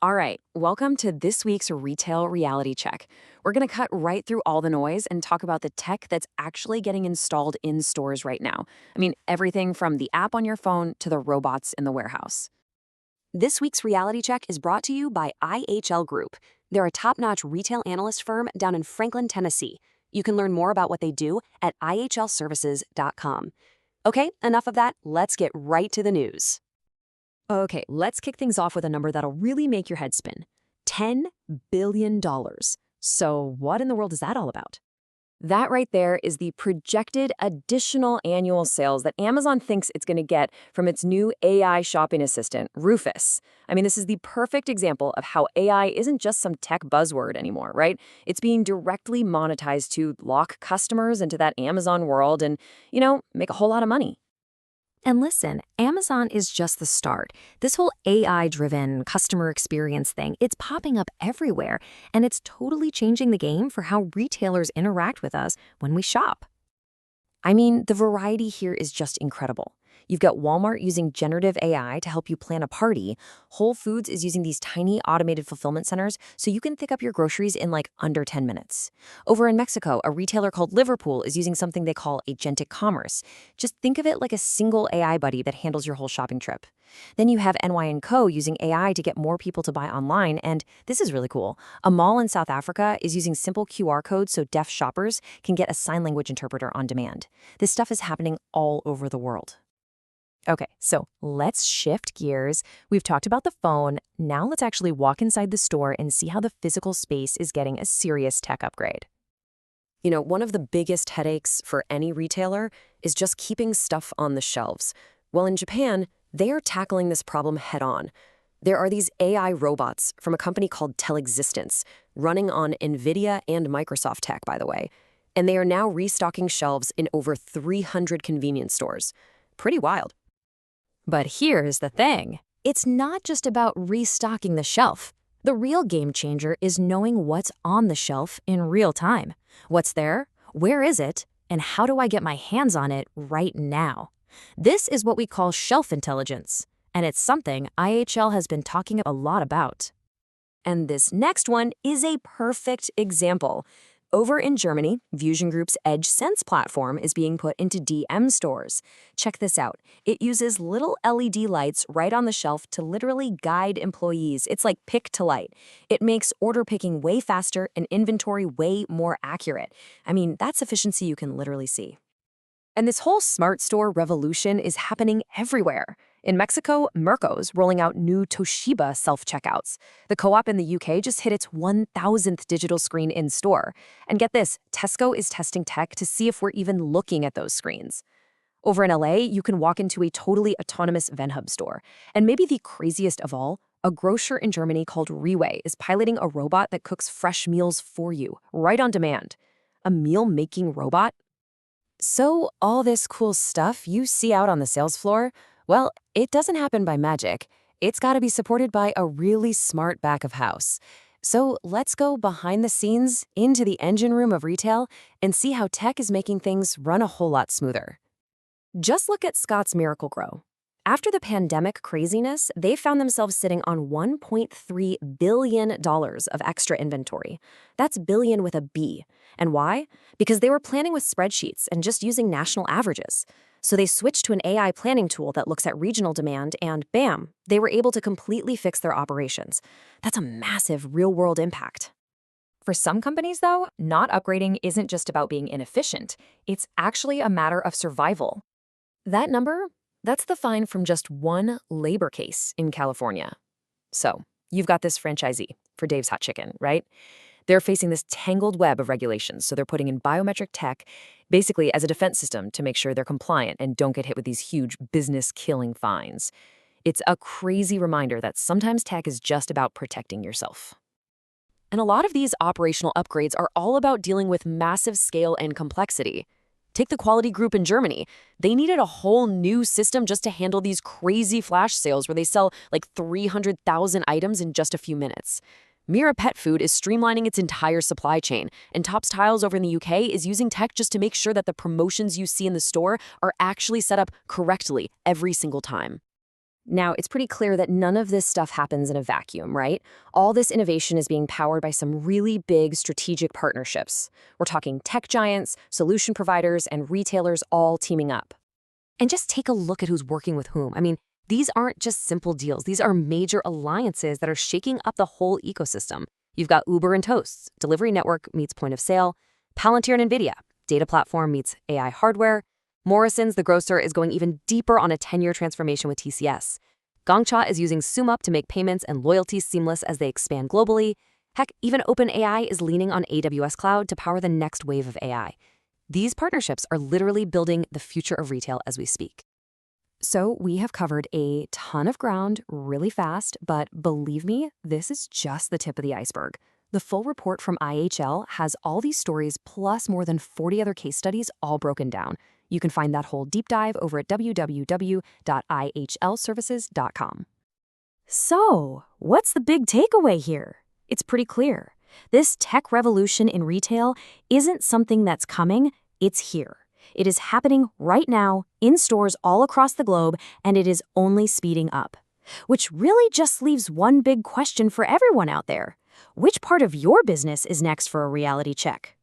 All right, welcome to this week's Retail Reality Check. We're going to cut right through all the noise and talk about the tech that's actually getting installed in stores right now. I mean, everything from the app on your phone to the robots in the warehouse. This week's Reality Check is brought to you by IHL Group. They're a top-notch retail analyst firm down in Franklin, Tennessee. You can learn more about what they do at ihlservices.com. Okay, enough of that. Let's get right to the news. Okay, let's kick things off with a number that'll really make your head spin. $10 billion. So what in the world is that all about? That right there is the projected additional annual sales that Amazon thinks it's going to get from its new AI shopping assistant, Rufus. I mean, this is the perfect example of how AI isn't just some tech buzzword anymore, right? It's being directly monetized to lock customers into that Amazon world and, make a whole lot of money. And listen, Amazon is just the start. This whole AI-driven customer experience thing, it's popping up everywhere, and it's totally changing the game for how retailers interact with us when we shop. I mean, the variety here is just incredible. You've got Walmart using generative AI to help you plan a party. Whole Foods is using these tiny automated fulfillment centers so you can pick up your groceries in like under 10 minutes. Over in Mexico, a retailer called Liverpool is using something they call agentic commerce. Just think of it like a single AI buddy that handles your whole shopping trip. Then you have NYN Co using AI to get more people to buy online, and this is really cool. A mall in South Africa is using simple QR codes so deaf shoppers can get a sign language interpreter on demand. This stuff is happening all over the world. Okay, so let's shift gears. We've talked about the phone. Now let's actually walk inside the store and see how the physical space is getting a serious tech upgrade. One of the biggest headaches for any retailer is just keeping stuff on the shelves. Well, in Japan, they are tackling this problem head-on. There are these AI robots from a company called Telexistence, running on Nvidia and Microsoft tech, by the way. And they are now restocking shelves in over 300 convenience stores. Pretty wild. But here's the thing. It's not just about restocking the shelf. The real game changer is knowing what's on the shelf in real time. What's there? Where is it? And how do I get my hands on it right now? This is what we call shelf intelligence, and it's something IHL has been talking a lot about. And this next one is a perfect example. Over in Germany, Vusion Group's Edge Sense platform is being put into DM stores. Check this out. It uses little LED lights right on the shelf to literally guide employees. It's like pick to light. It makes order picking way faster and inventory way more accurate. I mean, that's efficiency you can literally see. And this whole smart store revolution is happening everywhere. In Mexico, Merco's rolling out new Toshiba self-checkouts. The co-op in the UK just hit its 1,000th digital screen in store. And get this, Tesco is testing tech to see if we're even looking at those screens. Over in LA, you can walk into a totally autonomous VenHub store. And maybe the craziest of all, a grocer in Germany called Rewe is piloting a robot that cooks fresh meals for you, right on demand. A meal-making robot? So all this cool stuff you see out on the sales floor, well, it doesn't happen by magic. It's got to be supported by a really smart back of house. So let's go behind the scenes into the engine room of retail and see how tech is making things run a whole lot smoother. Just look at Scott's Miracle-Gro. After the pandemic craziness, they found themselves sitting on $1.3 billion of extra inventory. That's billion with a B. And why? Because they were planning with spreadsheets and just using national averages. So they switched to an AI planning tool that looks at regional demand and bam, they were able to completely fix their operations. That's a massive real-world impact. For some companies, though, not upgrading isn't just about being inefficient. It's actually a matter of survival. That number? That's the fine from just one labor case in California. So, you've got this franchisee for Dave's Hot Chicken, right? They're facing this tangled web of regulations, so they're putting in biometric tech basically as a defense system to make sure they're compliant and don't get hit with these huge business-killing fines. It's a crazy reminder that sometimes tech is just about protecting yourself. And a lot of these operational upgrades are all about dealing with massive scale and complexity. Take the Quality Group in Germany. They needed a whole new system just to handle these crazy flash sales where they sell like 300,000 items in just a few minutes. Mira Pet Food is streamlining its entire supply chain, and Topps Tiles over in the UK is using tech just to make sure that the promotions you see in the store are actually set up correctly every single time. Now, it's pretty clear that none of this stuff happens in a vacuum, right? All this innovation is being powered by some really big strategic partnerships. We're talking tech giants, solution providers, and retailers all teaming up. And just take a look at who's working with whom. I mean, these aren't just simple deals. These are major alliances that are shaking up the whole ecosystem. You've got Uber and Toast, delivery network meets point of sale, Palantir and Nvidia, data platform meets AI hardware. Morrison's, the grocer, is going even deeper on a 10-year transformation with TCS. Gong is using SumUp to make payments and loyalty seamless as they expand globally. Heck, even OpenAI is leaning on AWS Cloud to power the next wave of AI. These partnerships are literally building the future of retail as we speak. So we have covered a ton of ground really fast, but believe me, this is just the tip of the iceberg. The full report from IHL has all these stories plus more than 40 other case studies all broken down. You can find that whole deep dive over at www.ihlservices.com. So, what's the big takeaway here? It's pretty clear. This tech revolution in retail isn't something that's coming, it's here. It is happening right now in stores all across the globe, and it is only speeding up. Which really just leaves one big question for everyone out there. Which part of your business is next for a reality check?